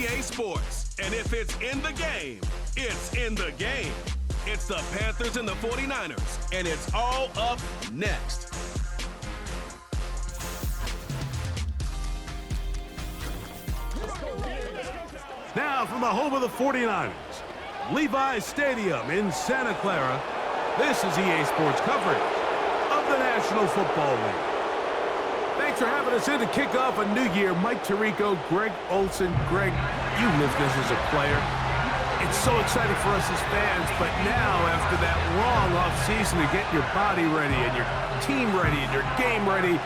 EA Sports. And if it's in the game, it's in the game. It's the Panthers and the 49ers, and it's all up next. Now from the home of the 49ers, Levi's Stadium in Santa Clara, this is EA Sports coverage of the National Football League. Thanks for having us in to kick off a new year. Mike Tirico, Greg Olson. Greg, you lived this as a player. It's so exciting for us as fans, but now after that long offseason to get your body ready and your team ready and your game ready,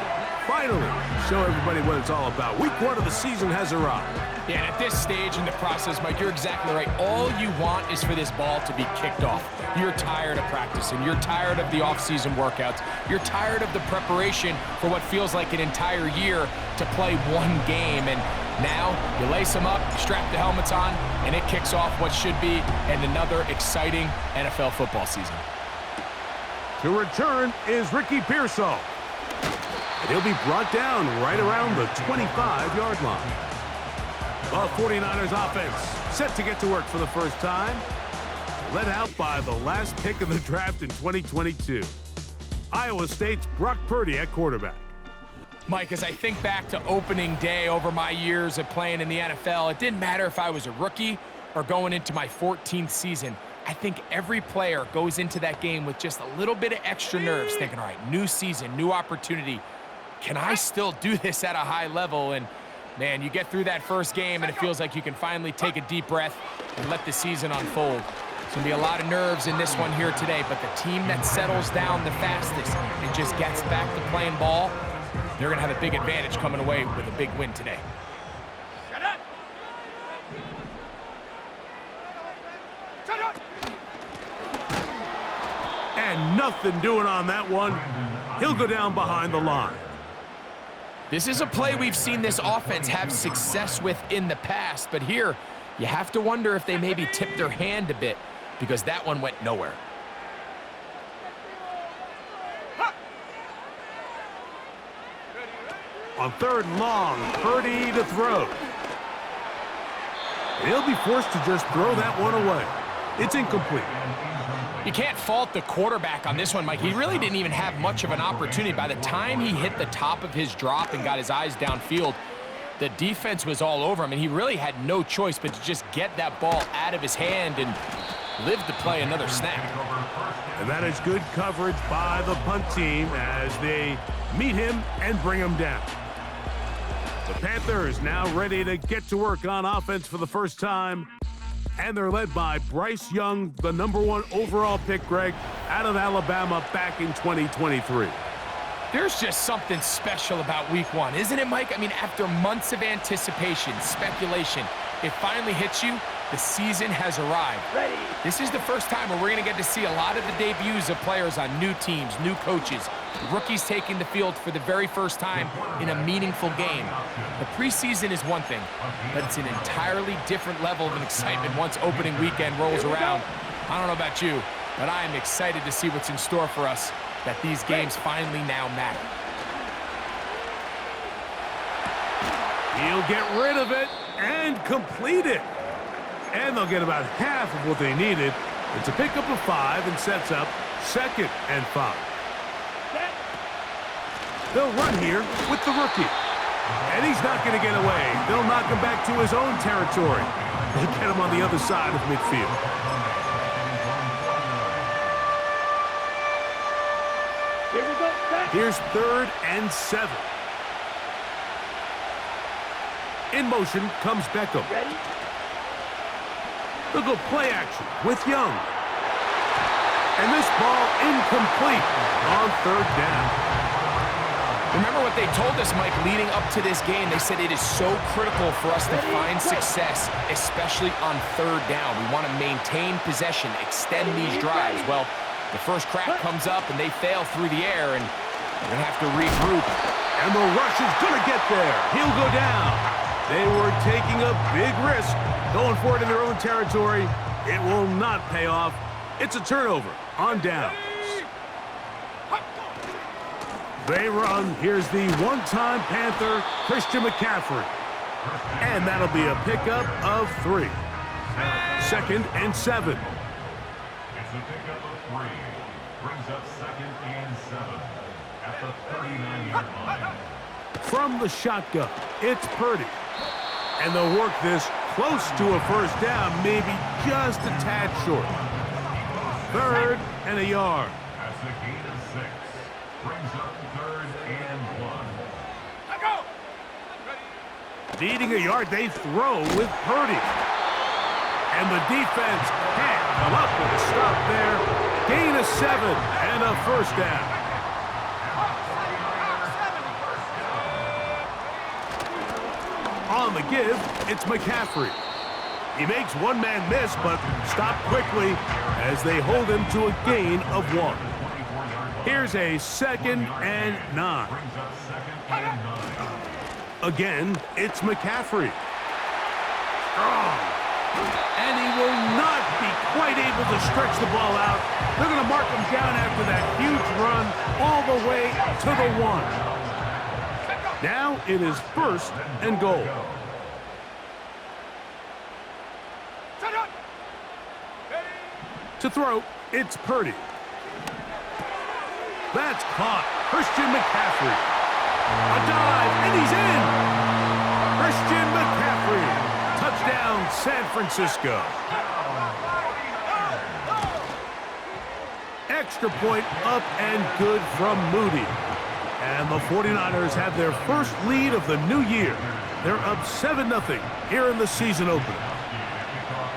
finally show everybody what it's all about. Week 1 of the season has arrived. Yeah, and at this stage in the process, Mike, you're exactly right. All you want is for this ball to be kicked off. You're tired of practicing. You're tired of the off-season workouts. You're tired of the preparation for what feels like an entire year to play one game. And now you lace them up, strap the helmets on, and it kicks off what should be another exciting NFL football season. To return is Ricky Pearsall. And he'll be brought down right around the 25-yard line. The 49ers offense set to get to work for the first time. Led out by the last pick of the draft in 2022. Iowa State's Brock Purdy at quarterback. Mike, as I think back to opening day over my years of playing in the NFL, it didn't matter if I was a rookie or going into my 14th season. I think every player goes into that game with just a little bit of extra nerves, thinking, all right, new season, new opportunity. Can I still do this at a high level? And man, you get through that first game and it feels like you can finally take a deep breath and let the season unfold. It's going to be a lot of nerves in this one here today, but the team that settles down the fastest and just gets back to playing ball, they're going to have a big advantage coming away with a big win today. And nothing doing on that one. He'll go down behind the line. This is a play we've seen this offense have success with in the past, but here you have to wonder if they maybe tipped their hand a bit because that one went nowhere. On 3rd and long, Purdy to throw. And he'll be forced to just throw that one away. It's incomplete. You can't fault the quarterback on this one, Mike. He really didn't even have much of an opportunity. By the time he hit the top of his drop and got his eyes downfield, the defense was all over him, and he really had no choice but to just get that ball out of his hand and live to play another snap. And that is good coverage by the punt team as they meet him and bring him down. The Panthers now ready to get to work on offense for the first time. And they're led by Bryce Young, the #1 overall pick, Greg, out of Alabama back in 2023. There's just something special about week 1, isn't it, Mike? I mean, after months of anticipation, speculation, it finally hits you. The season has arrived. Ready. This is the first time where we're going to get to see a lot of the debuts of players on new teams, new coaches, rookies taking the field for the very first time in a meaningful game. The preseason is one thing, but it's an entirely different level of excitement once opening weekend rolls around. I don't know about you, but I am excited to see what's in store for us, that these games finally now matter. He'll get rid of it and complete it. And they'll get about half of what they needed. It's a pickup of 5 and sets up 2nd and 5. They'll run here with the rookie. And he's not going to get away. They'll knock him back to his own territory. They'll get him on the other side of midfield. Here we go. Here's 3rd and 7. In motion comes Beckham. Ready? They'll go play action with Young. And this ball incomplete on 3rd down. Remember what they told us, Mike, leading up to this game. They said it is so critical for us to find success, especially on 3rd down. We want to maintain possession, extend these drives. Well, the first crack comes up, and they fail through the air, and they're going to have to regroup. And the rush is going to get there. He'll go down. They were taking a big risk, going for it in their own territory. It will not pay off. It's a turnover on downs. They run. Here's the one-time Panther, Christian McCaffrey. And that'll be a pickup of 3. 2nd and 7. It's a pickup of 3. Brings up 2nd and 7 at the 39-yard line. From the shotgun, it's Purdy. And they'll work this close to a first down, maybe just a tad short. 3rd and a yard. That's a gain of 6. Brings up 3rd and 1. Needing a yard, they throw with Purdy. And the defense can't come up with a stop there. Gain of 7 and a first down. On the give, it's McCaffrey. He makes one man miss, but stopped quickly as they hold him to a gain of 1. Here's a 2nd and 9. Brings up 2nd and 9. Again, it's McCaffrey. And he will not be quite able to stretch the ball out. They're going to mark him down after that huge run all the way to the 1. Now it is 1st and goal. To throw, it's Purdy. That's caught. Christian McCaffrey. A dive, and he's in. Christian McCaffrey. Touchdown, San Francisco. Extra point up and good from Moody. And the 49ers have their first lead of the new year. They're up 7-0 here in the season opener.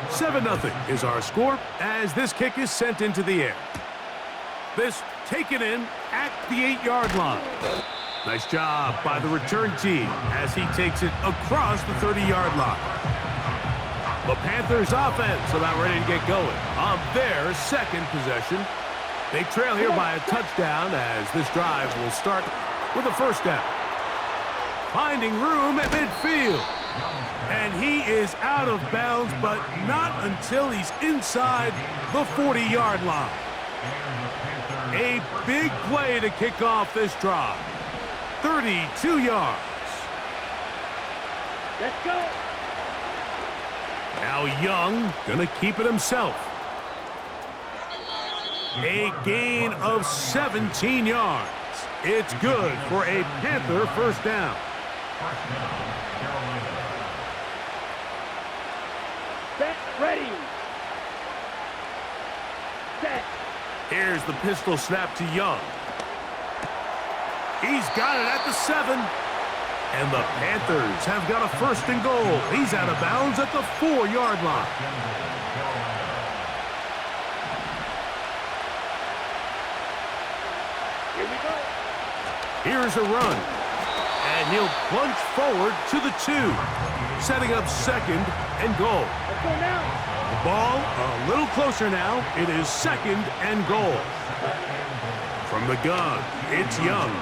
7-0 is our score as this kick is sent into the air. This taken in at the 8-yard line. Nice job by the return team as he takes it across the 30-yard line. The Panthers offense about ready to get going on their 2nd possession. They trail here by a touchdown as this drive will start with a first down. Finding room at midfield. And he is out of bounds, but not until he's inside the 40-yard line. A big play to kick off this drive. 32 yards. Let's go. Now Young gonna keep it himself. A gain of 17 yards. It's good for a Panther first down. First down, Carolina. Set, ready. Set. Here's the pistol snap to Young. He's got it at the 7. And the Panthers have got a 1st and goal. He's out of bounds at the 4-yard line. Here we go. Here's a run. And he'll plunge forward to the 2. Setting up 2nd and goal. Let's go now. The ball a little closer now. It is 2nd and goal. From the gun, it's Young.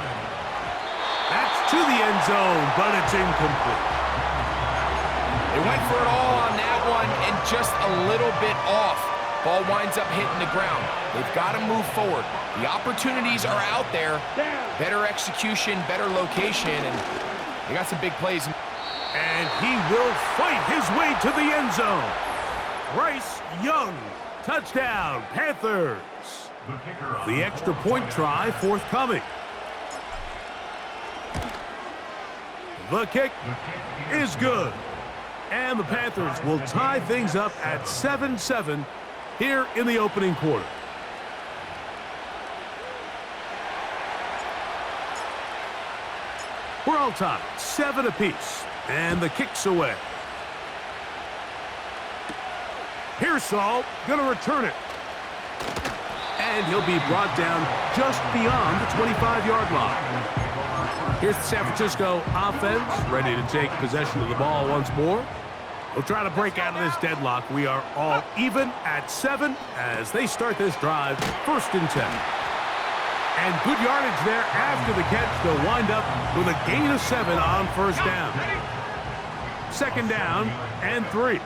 That's to the end zone, but it's incomplete. They went for it all on that one and just a little bit off. Ball winds up hitting the ground. They've got to move forward. The opportunities are out there. Better execution, better location, and they got some big plays. And he will fight his way to the end zone. Bryce Young, touchdown, Panthers. The extra point try forthcoming. The kick is good. And the Panthers will tie things up at 7-7 here in the opening quarter. We're all tied, 7 apiece, and the kick's away. Pearsall gonna return it. And he'll be brought down just beyond the 25-yard line. Here's the San Francisco offense ready to take possession of the ball once more. They'll try to break out of this deadlock. We are all even at 7 as they start this drive, 1st and 10. And good yardage there after the catch. They'll wind up with a gain of 7 on first down. 2nd down and 3.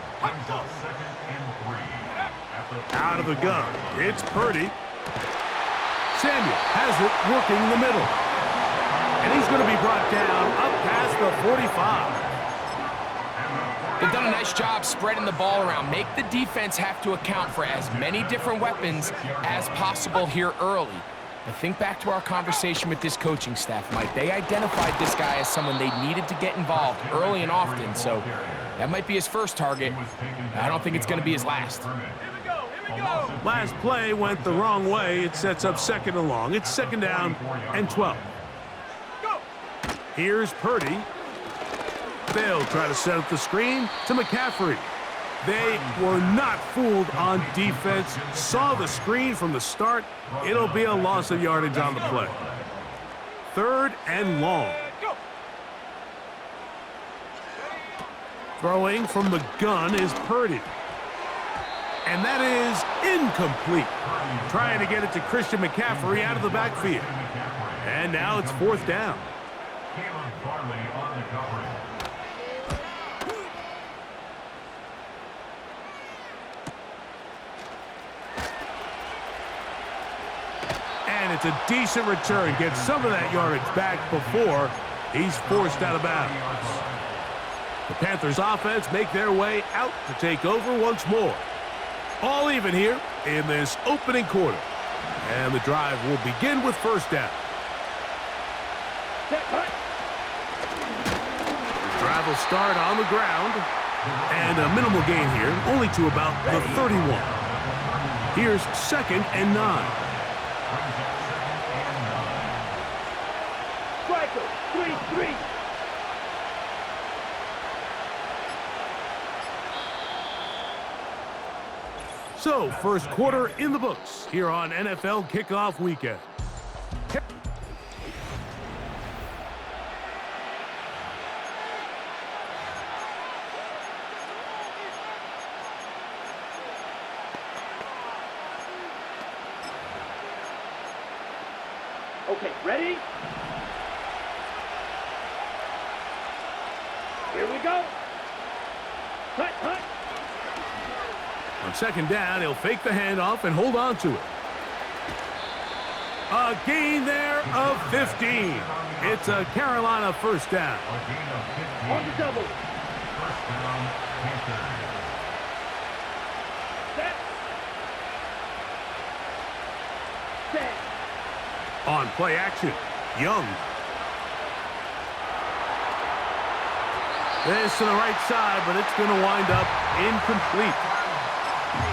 Out of the gun, it's Purdy. Samuel has it working in the middle. And he's going to be brought down up past the 45. nice job spreading the ball around. Make the defense have to account for as many different weapons as possible here early. But think back to our conversation with this coaching staff, Mike. They identified this guy as someone they needed to get involved early and often, so that might be his first target. I don't think it's going to be his last. Last play went the wrong way. It sets up second and long. It's second down and 12. Here's Purdy. They'll try to set up the screen to McCaffrey. They were not fooled on defense. Saw the screen from the start. It'll be a loss of yardage on the play. Third and long. Throwing from the gun is Purdy. And that is incomplete. Trying to get it to Christian McCaffrey out of the backfield. And now it's fourth down. And it's a decent return. Gets some of that yardage back before he's forced out of bounds. The Panthers offense make their way out to take over once more. All even here in this opening quarter. And the drive will begin with first down. The drive will start on the ground. And a minimal gain here, only to about the 31. Here's second and 9. Striker, 3-3. So, first quarter in the books here on NFL Kickoff Weekend. Okay, ready? Here we go. Cut, cut. On second down, he'll fake the handoff and hold on to it. A gain there of 15. It's a Carolina first down. On the double. First down, Panthers. Set. Set. On play action, Young. This to the right side, but it's going to wind up incomplete.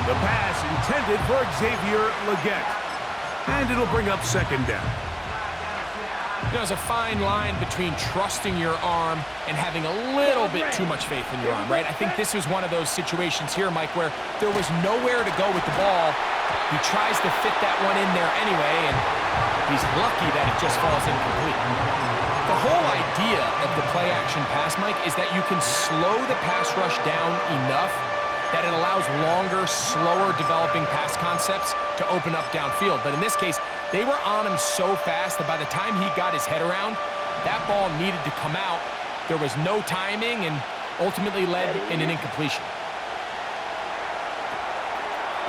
The pass intended for Xavier Legette. And it'll bring up second down. You know, there's a fine line between trusting your arm and having a little bit too much faith in your arm, right? I think this was one of those situations here, Mike, where there was nowhere to go with the ball. He tries to fit that one in there anyway, and he's lucky that it just falls incomplete. The whole idea of the play-action pass, Mike, is that you can slow the pass rush down enough that it allows longer, slower developing pass concepts to open up downfield. But in this case, they were on him so fast that by the time he got his head around, that ball needed to come out. There was no timing and ultimately led in an incompletion.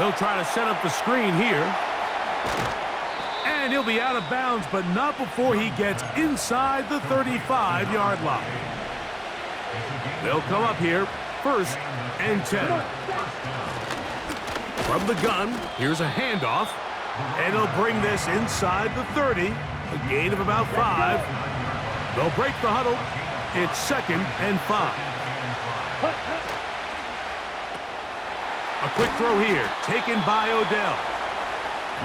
They'll try to set up the screen here. And he'll be out of bounds, but not before he gets inside the 35-yard line. They'll come up here, first and 10. From the gun, here's a handoff. And he'll bring this inside the 30. A gain of about 5. They'll break the huddle. It's second and 5. A quick throw here, taken by Odell.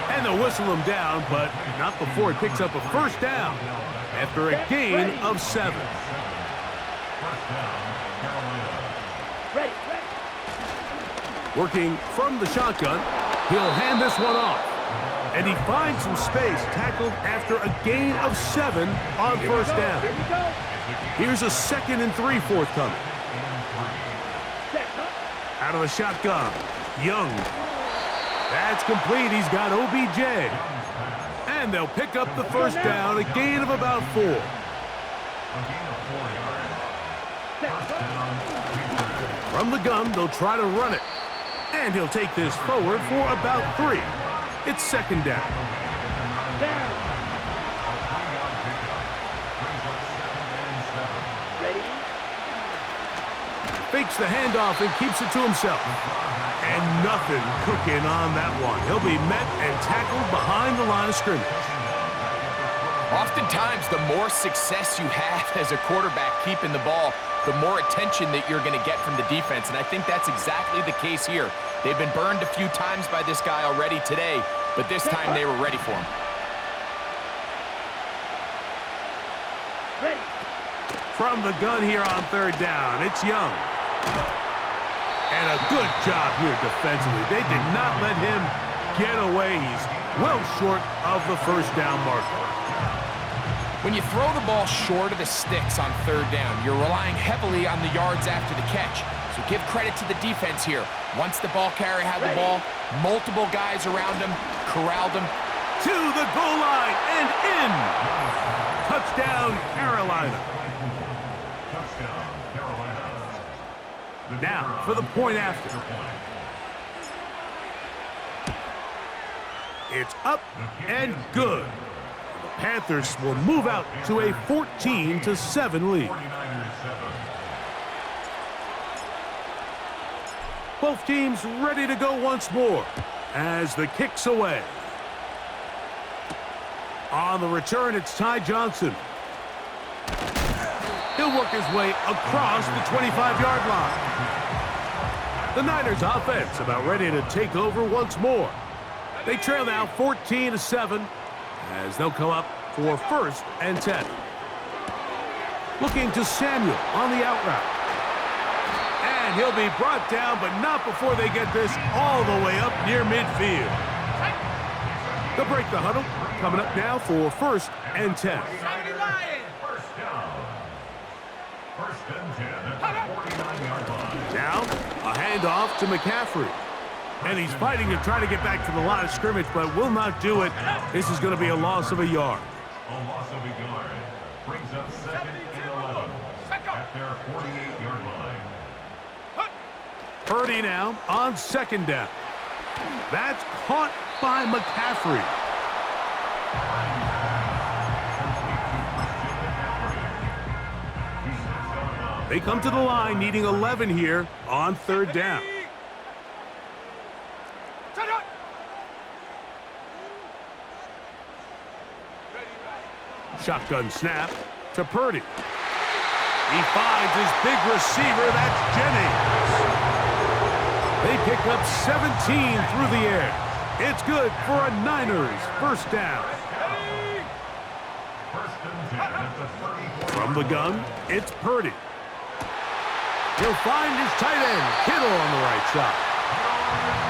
And they'll whistle him down, but not before he picks up a first down after a gain of 7. Ready. Working from the shotgun, he'll hand this one off. And he finds some space, tackled after a gain of 7 on first down. Here we go. Here's a second and 3 forthcoming. Set, cut. Out of the shotgun, Young. That's complete. He's got OBJ. And they'll pick up the first down, a gain of about 4. From the gun, they'll try to run it. And he'll take this forward for about 3. It's second down. Down. Ready. Fakes the handoff and keeps it to himself. And nothing cooking on that one. He'll be met and tackled behind the line of scrimmage. Oftentimes, the more success you have as a quarterback keeping the ball, the more attention that you're going to get from the defense, and I think that's exactly the case here. They've been burned a few times by this guy already today, but this time they were ready for him. Ready. From the gun here on third down, it's Young. And a good job here defensively. They did not let him get away. He's well short of the first down marker. When you throw the ball short of the sticks on third down, you're relying heavily on the yards after the catch. So give credit to the defense here. Once the ball carrier had the ball, multiple guys around him, corralled him. To the goal line and in. Touchdown, Carolina. Touchdown, Carolina. Now for the point after. It's up and good. The Panthers will move out to a 14-7 lead. 49ers 7. Both teams ready to go once more as the kick's away. On the return, it's Ty Johnson. He'll work his way across the 25-yard line. The Niners offense about ready to take over once more. They trail now 14-7 as they'll come up for 1st and 10. Looking to Samuel on the out route. And he'll be brought down, but not before they get this all the way up near midfield. They'll break the huddle. Coming up now for 1st and 10. First down. 1st and 10 at the 49-yard line. Now, a handoff to McCaffrey. And he's fighting to try to get back to the line of scrimmage, but will not do it. This is going to be a loss of a yard. A loss of a yard. Brings up 2nd and 11 at their 48-yard line. Purdy now on 2nd down. That's caught by McCaffrey. They come to the line needing 11 here on 3rd down. Shotgun snap to Purdy. He finds his big receiver, that's Jennings. They pick up 17 through the air. It's good for a Niners 1st down. From the gun, it's Purdy. He'll find his tight end, Kittle, on the right side.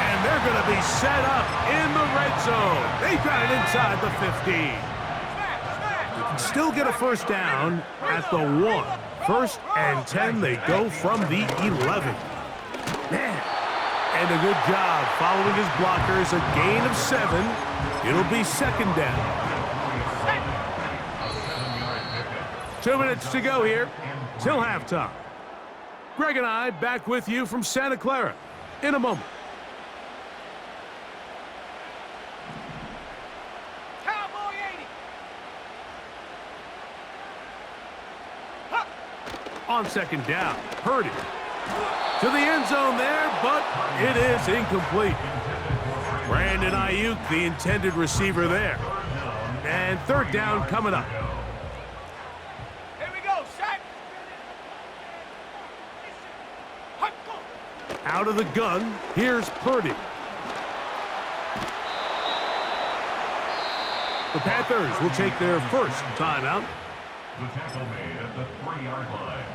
And they're going to be set up in the red zone. They've got it inside the 15. You can still get a 1st down at the 1. 1st and 10, they go from the 11. Man. And a good job following his blockers. A gain of 7. It'll be 2nd down. 2 minutes to go here till halftime. Greg and I back with you from Santa Clara in a moment. Cowboy 80. On 2nd down, Purdy. To the end zone there, but it is incomplete. Brandon Ayuk, the intended receiver there. And 3rd down coming up. Here we go, set. Out of the gun, here's Purdy. The Panthers will take their 1st timeout. The tackle made at the 3-yard line.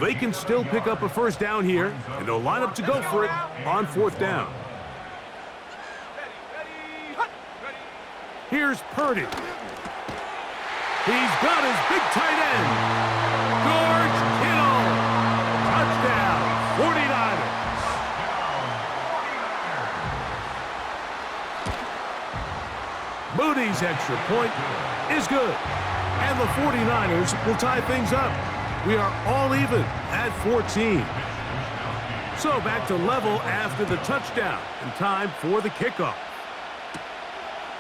They can still pick up a 1st down here, and they'll line up to go for it on 4th down. Here's Purdy. He's got his big tight end, George Kittle. Touchdown, 49ers. Moody's extra point is good, and the 49ers will tie things up. We are all even at 14. So back to level after the touchdown, and time for the kickoff.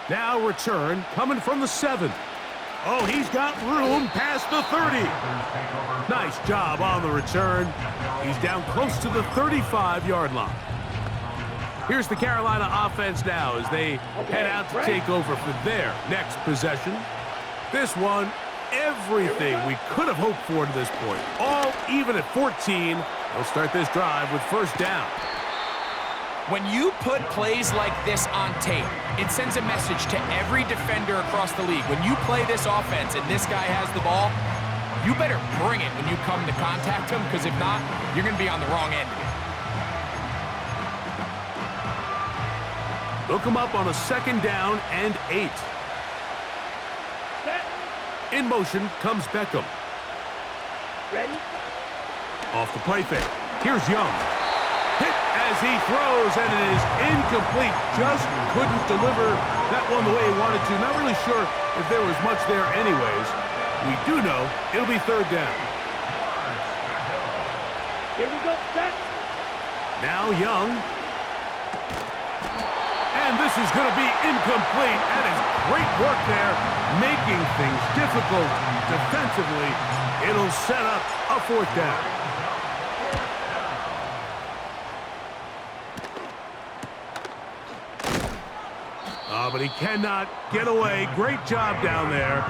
Now return coming from the 7. Oh, he's got room past the 30. Nice job on the return. He's down close to the 35-yard line. Here's the Carolina offense now as they head out to take over for their next possession. This one, everything we could have hoped for to this point. All even at 14. They'll start this drive with first down. When you put plays like this on tape, it sends a message to every defender across the league. When you play this offense and this guy has the ball, you better bring it when you come to contact him, because if not, you're going to be on the wrong end of it. They'll come up on a 2nd down and 8. In motion comes Beckham. Ready? Off the play fake. Here's Young. Hit as he throws, and it is incomplete. Just couldn't deliver that one the way he wanted to. Not really sure if there was much there anyways. We do know it'll be 3rd down. Here we go, set. Now Young. And this is going to be incomplete. That is great work there, making things difficult defensively. It'll set up a 4th down. But he cannot get away. Great job down there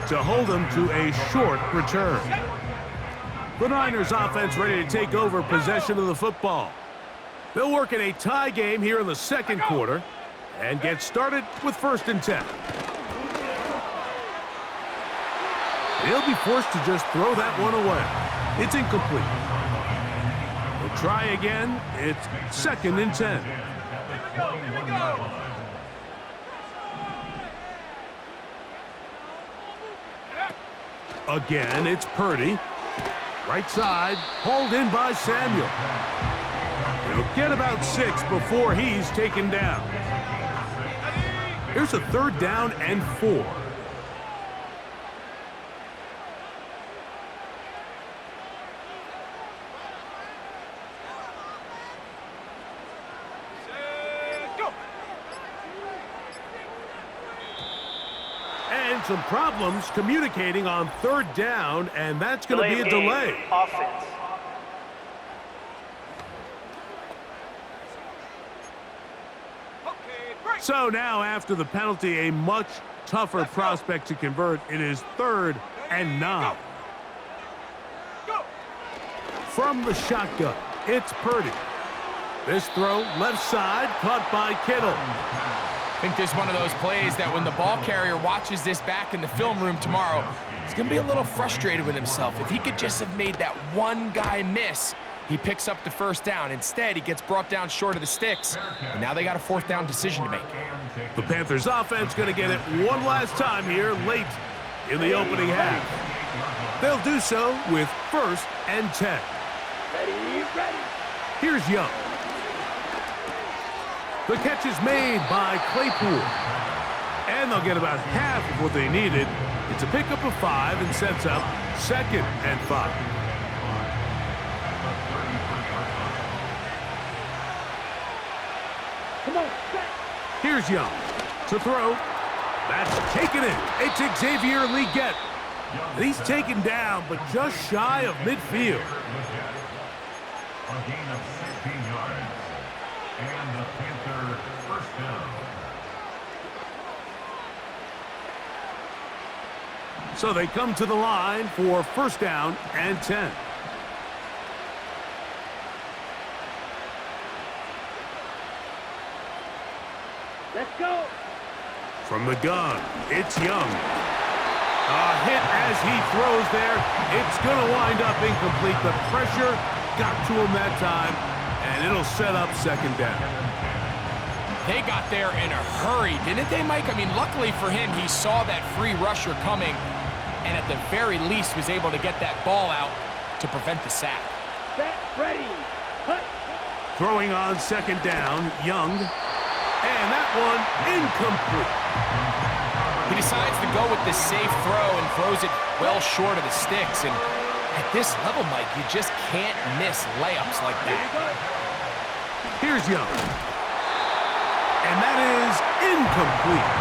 to hold him to a short return. The Niners offense ready to take over possession of the football. They'll work in a tie game here in the 2nd quarter and get started with 1st and 10. He'll be forced to just throw that one away. It's incomplete. They'll try again. It's 2nd and 10. Here we go. Again, it's Purdy. Right side, hauled in by Samuel. He'll get about 6 before he's taken down. Here's a 3rd down and 4. And some problems communicating on 3rd down, and that's going to be a delay. Offense. So now, after the penalty, a much tougher prospect to convert. It is 3rd and 9. From the shotgun, it's Purdy. This throw, left side, caught by Kittle. I think this is one of those plays that when the ball carrier watches this back in the film room tomorrow, he's going to be a little frustrated with himself. If he could just have made that one guy miss, he picks up the 1st down. Instead, he gets brought down short of the sticks, and now they got a 4th down decision to make. The Panthers offense going to get it one last time here late in the opening half. They'll do so with 1st and 10. Ready. Here's Young. The catch is made by Claypool. And they'll get about half of what they needed. It's a pickup of 5 and sets up 2nd and 5. Come on, set. Here's Young to throw. That's taken in. It's Xavier Legette. He's taken down, but just shy of midfield. A gain of 16 yards. And the Panther 1st down. So they come to the line for 1st down and 10. Let's go. From the gun, it's Young. A hit as he throws there. It's going to wind up incomplete. The pressure got to him that time, and it'll set up 2nd down. They got there in a hurry, didn't they, Mike? I mean, luckily for him, he saw that free rusher coming, and at the very least was able to get that ball out to prevent the sack. Set, ready. Cut. Throwing on 2nd down, Young. And that one incomplete. He decides to go with the safe throw and throws it well short of the sticks. And at this level, Mike, you just can't miss layups like that. Here's Young. And that is incomplete.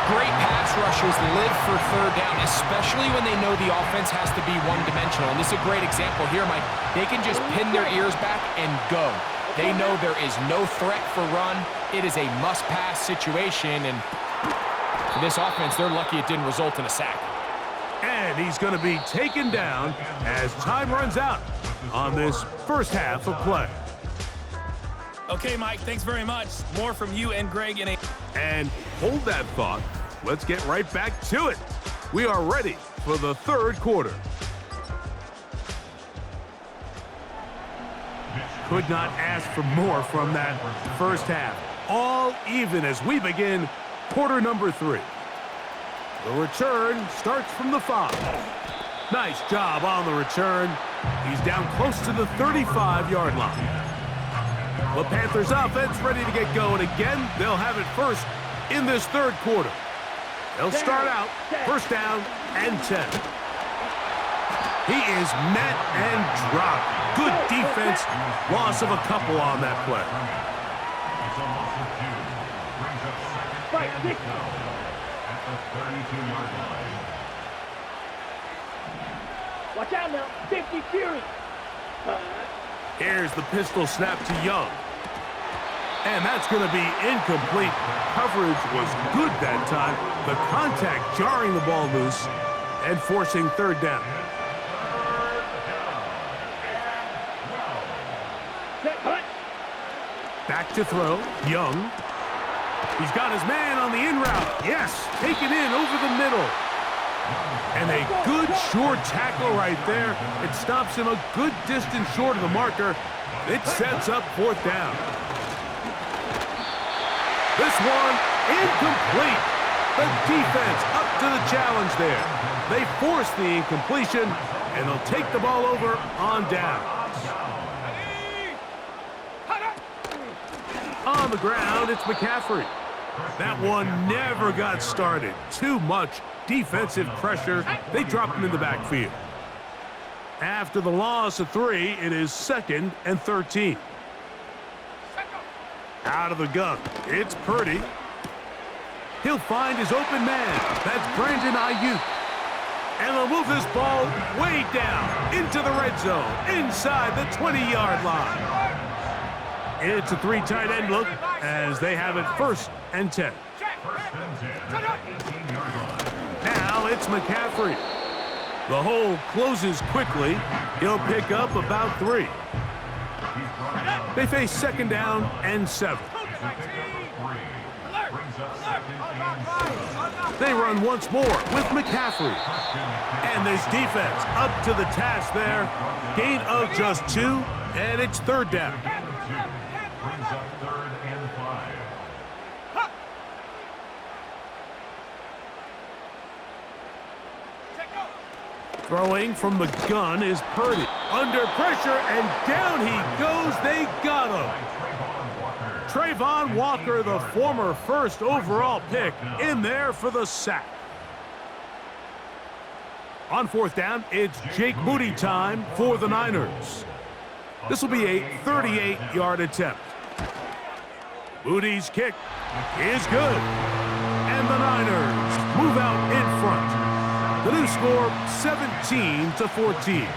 Great pass rushers live for third down, especially when they know the offense has to be one-dimensional. And this is a great example here, Mike. They can just pin their ears back and go. They know there is no threat for run. It is a must-pass situation, and for this offense, they're lucky it didn't result in a sack. And he's going to be taken down as time runs out on this first half of play. Okay, Mike, thanks very much. More from you and Greg in a... And hold that thought. Let's get right back to it. We are ready for the third quarter. Could not ask for more from that first half. All even as we begin quarter number 3. The return starts from the 5. Nice job on the return. He's down close to the 35-yard line. The Panthers offense ready to get going again. They'll have it first in this third quarter. They'll start out first down and 10. He is met and dropped. Good defense. Loss of a couple on that play. It's a loss of 2. Brings up second and 12 at the 32-yard line. Watch out now. 50 Fury. Here's the pistol snap to Young. And that's going to be incomplete. Coverage was good that time. The contact jarring the ball loose and forcing third down. Back to throw. Young. He's got his man on the in route. Yes, taken in over the middle. And a good short tackle right there. It stops him a good distance short of the marker. It sets up fourth down. This one incomplete. The defense up to the challenge there. They force the incompletion, and they'll take the ball over on down. On the ground, it's McCaffrey. That one never got started. Too much defensive pressure. They dropped him in the backfield. After the loss of 3, it is 2nd and 13. Out of the gun, it's Purdy. He'll find his open man. That's Brandon Ayuk. And they'll move this ball way down into the red zone, inside the 20-yard line. It's a 3 tight end look as they have it 1st and 10. Now it's McCaffrey. The hole closes quickly. He'll pick up about 3. They face 2nd down and 7. They run once more with McCaffrey. And this defense up to the task there. Gain of just 2, and it's 3rd down. Brings up 3rd and 5. Throwing from the gun is Purdy. Under pressure, and down he goes. They got him. Trayvon Walker, the former 1st overall pick, in there for the sack. On 4th down, it's Jake Moody time for the Niners. This will be a 38-yard attempt. Moody's kick is good. And the Niners move out in front. The new score, 17-14.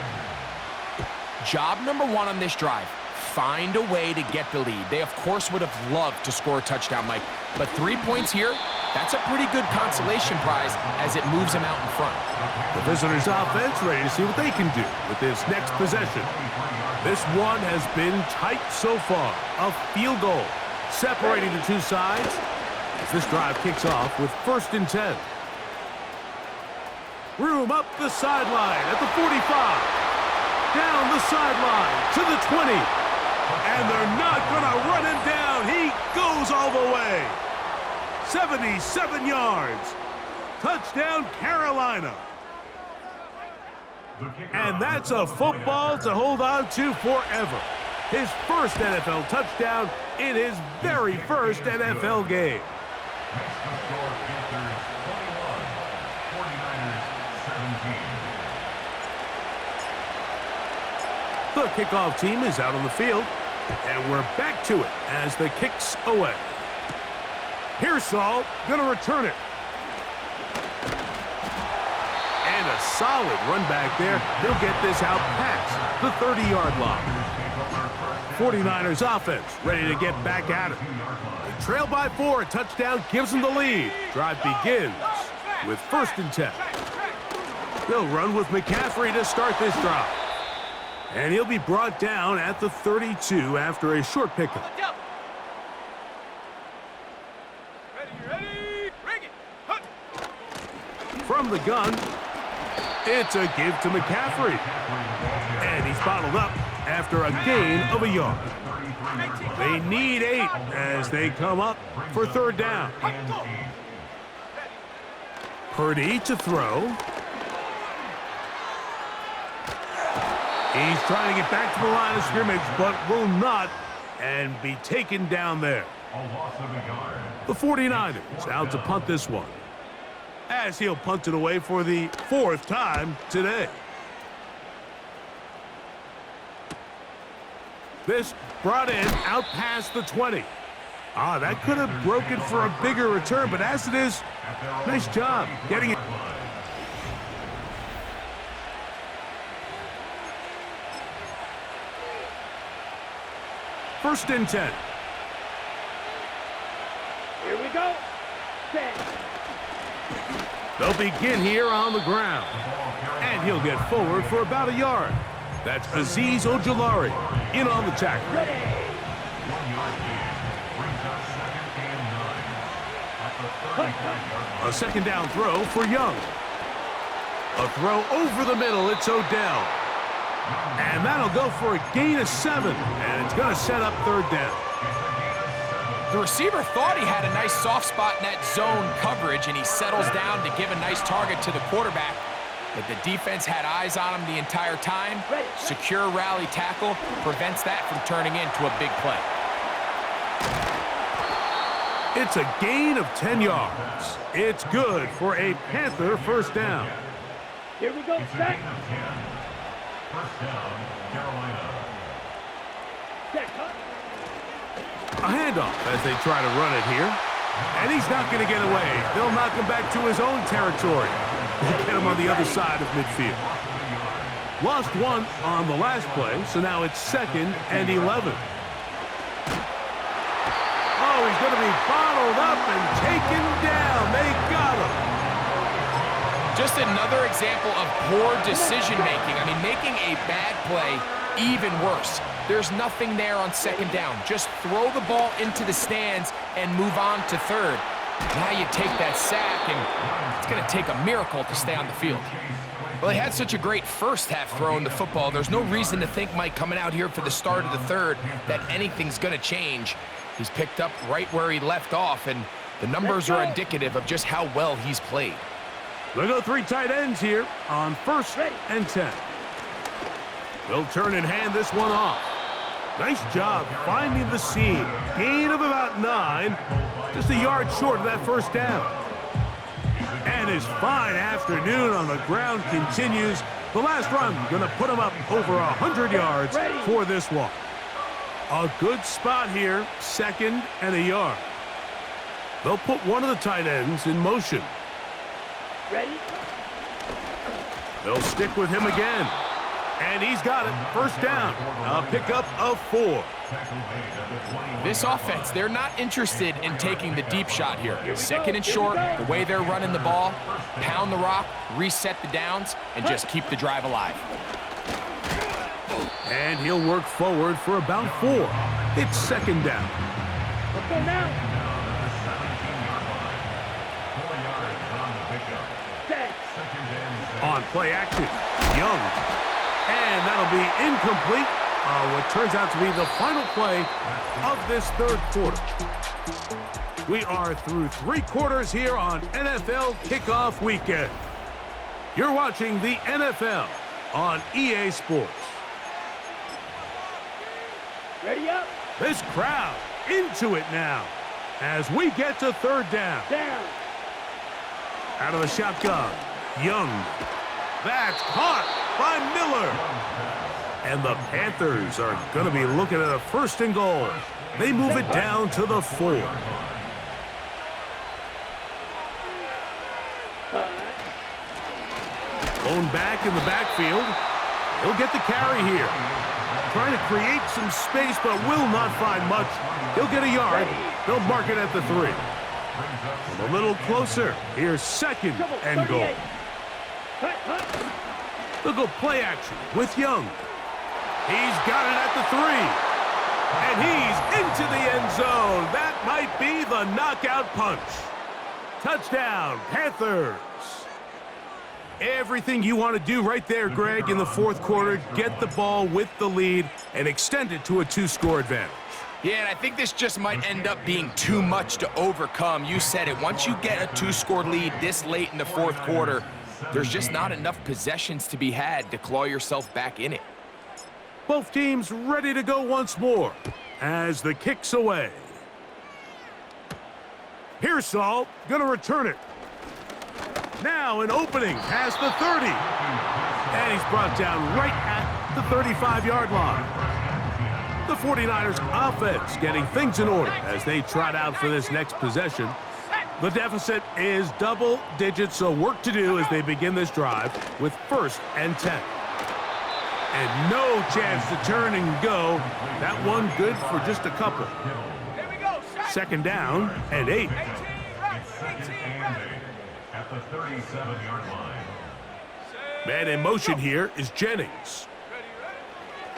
Job number 1 on this drive, find a way to get the lead. They, of course, would have loved to score a touchdown, Mike. But 3 points here, that's a pretty good consolation prize as it moves them out in front. The visitors' offense ready to see what they can do with this next possession. This one has been tight so far. A field goal separating the two sides as this drive kicks off with 1st and 10. Room up the sideline at the 45. Down the sideline to the 20. And they're not going to run him down. He goes all the way. 77 yards. Touchdown, Carolina. And that's a football to hold on to forever. His 1st NFL touchdown in his very 1st NFL game. The kickoff team is out on the field, and we're back to it as the kick's away. Pearsall going to return it. And a solid run back there. He'll get this out past the 30-yard line. 49ers offense ready to get back at it. They trail by 4. A touchdown gives them the lead. Drive begins with 1st and 10. They'll run with McCaffrey to start this drive. And he'll be brought down at the 32 after a short pickup. From the gun, it's a give to McCaffrey. And he's bottled up after a gain of a yard. They need 8 as they come up for 3rd down. Purdy to throw. He's trying to get back to the line of scrimmage, but will not, and be taken down there. The 49ers out to punt this one, as he'll punt it away for the 4th time today. This brought in out past the 20. That could have broken for a bigger return, but as it is, nice job getting it. First and 10. Here we go. Set. They'll begin here on the ground. And he'll get forward for about a yard. That's Azeez Ojulari in on the tackle. A 2nd down throw for Young. A throw over the middle. It's Odell. And that'll go for a gain of 7. And it's going to set up 3rd down. The receiver thought he had a nice soft spot in that zone coverage, and he settles down to give a nice target to the quarterback. But the defense had eyes on him the entire time. Secure rally tackle prevents that from turning into a big play. It's a gain of 10 yards. It's good for a Panther 1st down. Here we go. Set. 1st down, Carolina. Set. Cut. A handoff as they try to run it here. And he's not going to get away. They'll knock him back to his own territory. They'll get him on the other side of midfield. Lost 1 on the last play, so now it's 2nd and 11. Oh, he's going to be bottled up and taken down. They got him. Just another example of poor decision-making. I mean, making a bad play even worse. There's nothing there on 2nd down. Just throw the ball into the stands and move on to 3rd. Now you take that sack, and it's going to take a miracle to stay on the field. Well, he had such a great first half throwing the football. There's no reason to think, Mike, coming out here for the start of the 3rd, that anything's going to change. He's picked up right where he left off, and the numbers are indicative of just how well he's played. They'll go 3 tight ends here on 1st and 10. They'll turn and hand this one off. Nice job finding the seam. Gain of about 9. Just a yard short of that 1st down. And his fine afternoon on the ground continues. The last run going to put him up over 100 yards for this one. A good spot here, 2nd and a yard. They'll put one of the tight ends in motion. Ready? They'll stick with him again. And he's got it. 1st down. A pickup of 4. This offense, they're not interested in taking the deep shot here. 2nd and short, the way they're running the ball, pound the rock, reset the downs, and just keep the drive alive. And he'll work forward for about 4. It's 2nd down. Let's go now. Set. On play action, Young. And that'll be incomplete on what turns out to be the final play of this 3rd quarter. We are through 3 quarters here on NFL Kickoff Weekend. You're watching the NFL on EA Sports. Ready up. This crowd into it now as we get to 3rd down. Down. Out of the shotgun, Young. That's caught by Miller. And the Panthers are going to be looking at a 1st and goal. They move it down to the 4. Blown back in the backfield. He'll get the carry here. Trying to create some space, but will not find much. He'll get a yard. They'll mark it at the 3. From a little closer. Here's 2nd and goal. They'll go play action with Young. He's got it at the 3. And he's into the end zone. That might be the knockout punch. Touchdown, Panthers. Everything you want to do right there, Greg, in the 4th quarter. Get the ball with the lead and extend it to a 2-score advantage. Yeah, and I think this just might end up being too much to overcome. You said it. Once you get a 2-score lead this late in the 4th quarter, there's just not enough possessions to be had to claw yourself back in it. Both teams ready to go once more as the kick's away. Here's Saul, gonna return it. Now an opening past the 30. And he's brought down right at the 35-yard line. The 49ers offense getting things in order as they trot out for this next possession. The deficit is double digits, so work to do as they begin this drive with 1st and 10. And no chance to turn and go. That one good for just a couple. 2nd down and 8. At the 37-yard line. Man in motion here is Jennings.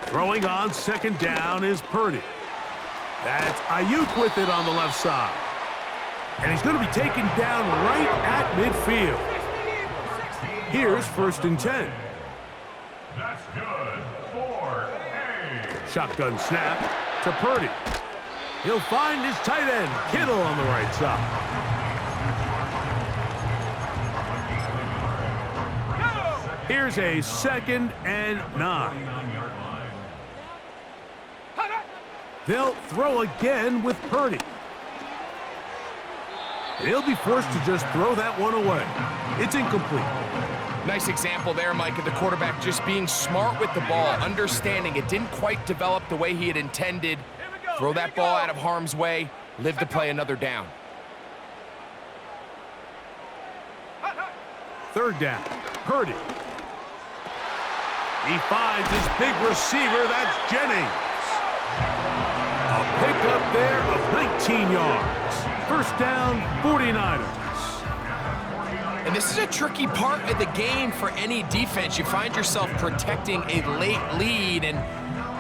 Throwing on 2nd down is Purdy. That's Ayuk with it on the left side. And he's going to be taken down right at midfield. Here's 1st and 10. That's good. 4-8. Shotgun snap to Purdy. He'll find his tight end, Kittle, on the right side. Here's a 2nd and 9. They'll throw again with Purdy. And he'll be forced to just throw that one away. It's incomplete. Nice example there, Mike, of the quarterback just being smart with the ball, understanding it didn't quite develop the way he had intended. Throw that ball out of harm's way, live to play another down. 3rd down, Purdy. He finds his big receiver, that's Jennings. A pickup there of 19 yards. 1st down, 49ers. And this is a tricky part of the game for any defense. You find yourself protecting a late lead, and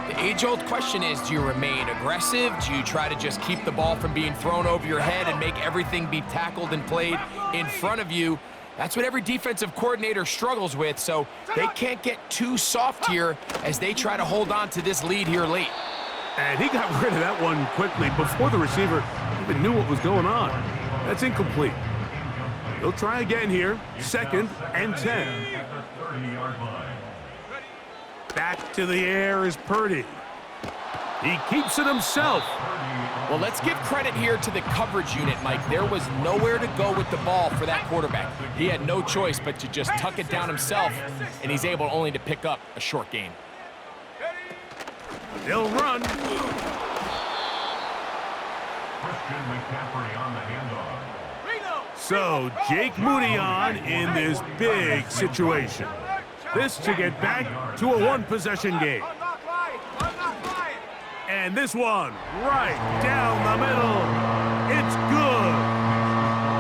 the age-old question is, do you remain aggressive? Do you try to just keep the ball from being thrown over your head and make everything be tackled and played in front of you? That's what every defensive coordinator struggles with, so they can't get too soft here as they try to hold on to this lead here late. And he got rid of that one quickly before the receiver even knew what was going on. That's incomplete. They'll try again here. 2nd and 10. Back to the air is Purdy. He keeps it himself. Well, let's give credit here to the coverage unit, Mike. There was nowhere to go with the ball for that quarterback. He had no choice but to just tuck it down himself, and he's able only to pick up a short gain. They'll run. So Jake Moody on in this big situation. This to get back to a 1-possession game. And this one right down the middle. It's good.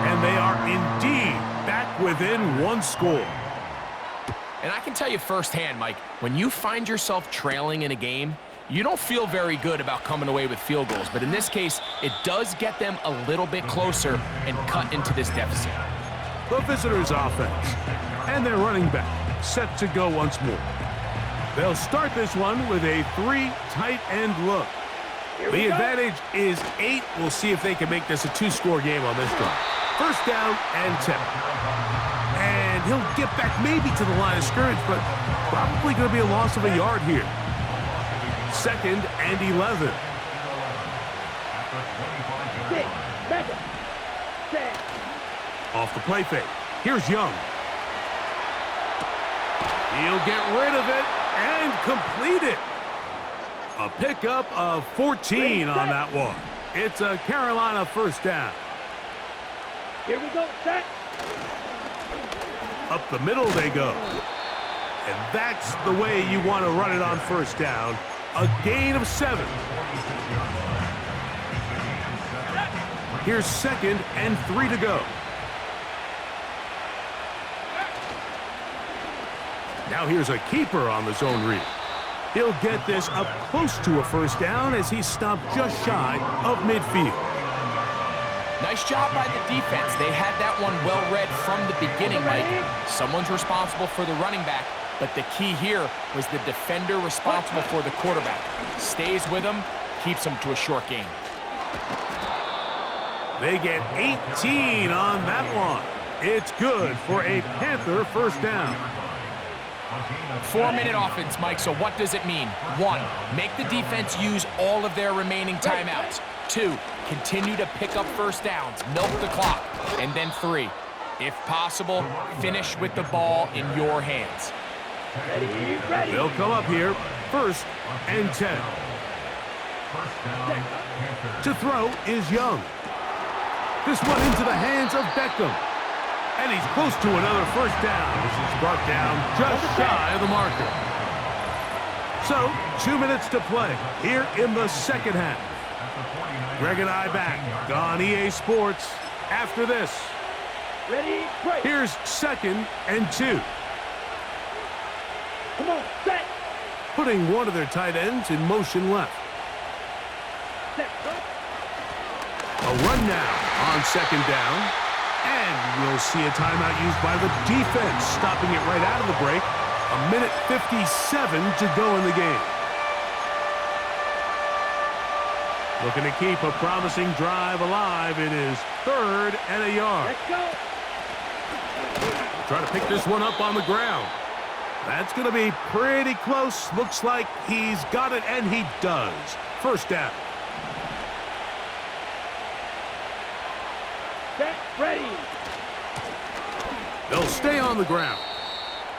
And they are indeed back within 1 score. And I can tell you firsthand, Mike, when you find yourself trailing in a game, you don't feel very good about coming away with field goals. But in this case, it does get them a little bit closer and cut into this deficit. The visitors' offense and their running back set to go once more. They'll start this one with a 3 tight end look. The advantage is 8. We'll see if they can make this a 2-score game on this drive. 1st down and 10. And he'll get back maybe to the line of scrimmage, but probably going to be a loss of a yard here. 2nd and 11. 6, back up. 10. Off the play fake. Here's Young. He'll get rid of it and complete it. A pickup of 14 on that one. It's a Carolina 1st down. Here we go, set. Up the middle they go. And that's the way you want to run it on first down. A gain of 7. Here's 2nd and 3 to go. Now here's a keeper on the zone read. He'll get this up close to a first down as he's stopped just shy of midfield. Nice job by the defense. They had that one well read from the beginning, Mike. Someone's responsible for the running back, but the key here was the defender responsible for the quarterback. Stays with him, keeps him to a short gain. They get 18 on that one. It's good for a Panther first down. 4-minute offense, Mike, so what does it mean? 1, make the defense use all of their remaining timeouts. 2, continue to pick up first downs, milk the clock. And then 3, if possible, finish with the ball in your hands. Ready. They'll come up here, 1st and 10. To throw is Young. This one into the hands of Beckham. And he's close to another first down. This is brought down just shy of the marker. So, 2 minutes to play here in the second half. Greg and I back on EA Sports after this. Ready, break. Here's 2nd and 2. Come on, set. Putting one of their tight ends in motion left. Set. A run now on 2nd down. And we'll see a timeout used by the defense, stopping it right out of the break. 1:57 to go in the game. Looking to keep a promising drive alive. It is 3rd and a yard. Let's go. Try to pick this one up on the ground. That's going to be pretty close. Looks like he's got it, and he does. First down. Set. Ready. They'll stay on the ground.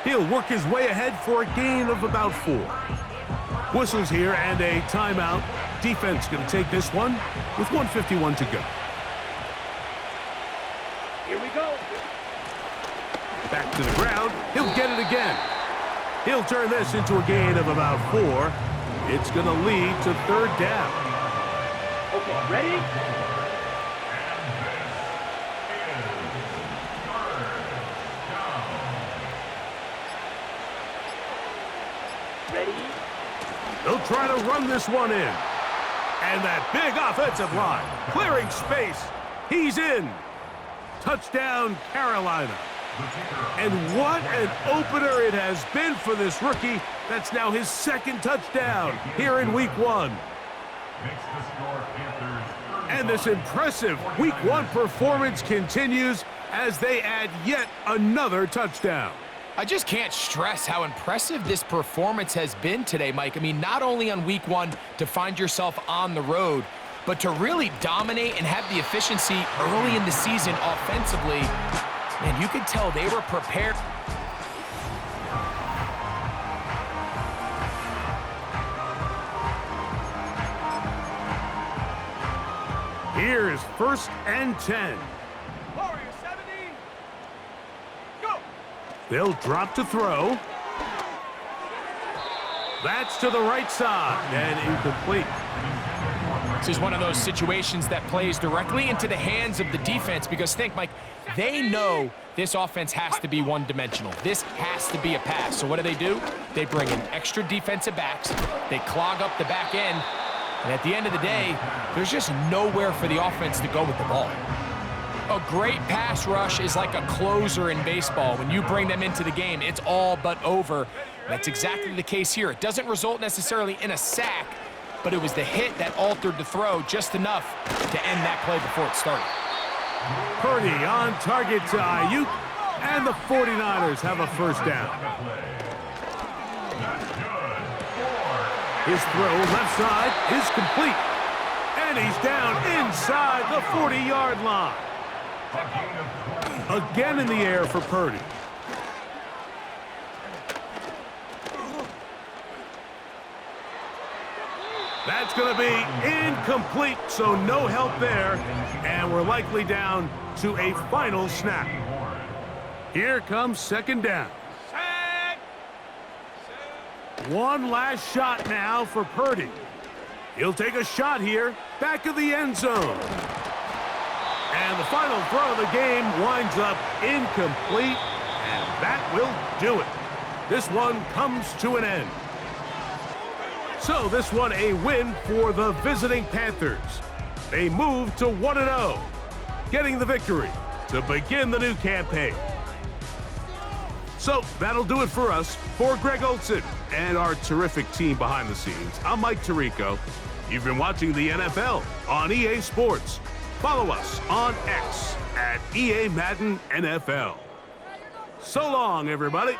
He'll work his way ahead for a gain of about 4. Whistles here and a timeout. Defense going to take this one with 1:51 to go. Here we go. Back to the ground. He'll get it again. He'll turn this into a gain of about 4. It's going to lead to 3rd down. Okay, ready? Ready? They'll try to run this one in. And that big offensive line, clearing space. He's in. Touchdown, Carolina. And what an opener it has been for this rookie. That's now his 2nd touchdown here in Week 1. And this impressive Week 1 performance continues as they add yet another touchdown. I just can't stress how impressive this performance has been today, Mike. I mean, not only on Week 1 to find yourself on the road, but to really dominate and have the efficiency early in the season offensively. Man, you could tell they were prepared. Here's 1st and 10. They'll drop to throw. That's to the right side and incomplete. This is one of those situations that plays directly into the hands of the defense because think, Mike, they know this offense has to be one-dimensional. This has to be a pass. So what do? They bring in extra defensive backs. They clog up the back end. And at the end of the day, there's just nowhere for the offense to go with the ball. A great pass rush is like a closer in baseball. When you bring them into the game, it's all but over. That's exactly the case here. It doesn't result necessarily in a sack, but it was the hit that altered the throw just enough to end that play before it started. Purdy on target to Ayuk, and the 49ers have a first down. His throw left side is complete, and he's down inside the 40-yard line. Again in the air for Purdy. That's going to be incomplete, so no help there. And we're likely down to a final snap. Here comes 2nd down. One last shot now for Purdy. He'll take a shot here, back of the end zone. And the final throw of the game winds up incomplete, and that will do it. This one comes to an end. So this one a win for the visiting Panthers. They move to 1-0, getting the victory to begin the new campaign. So that'll do it for us. For Greg Olson and our terrific team behind the scenes, I'm Mike Tirico. You've been watching the NFL on EA Sports. Follow us on X at EA Madden NFL. So long, everybody.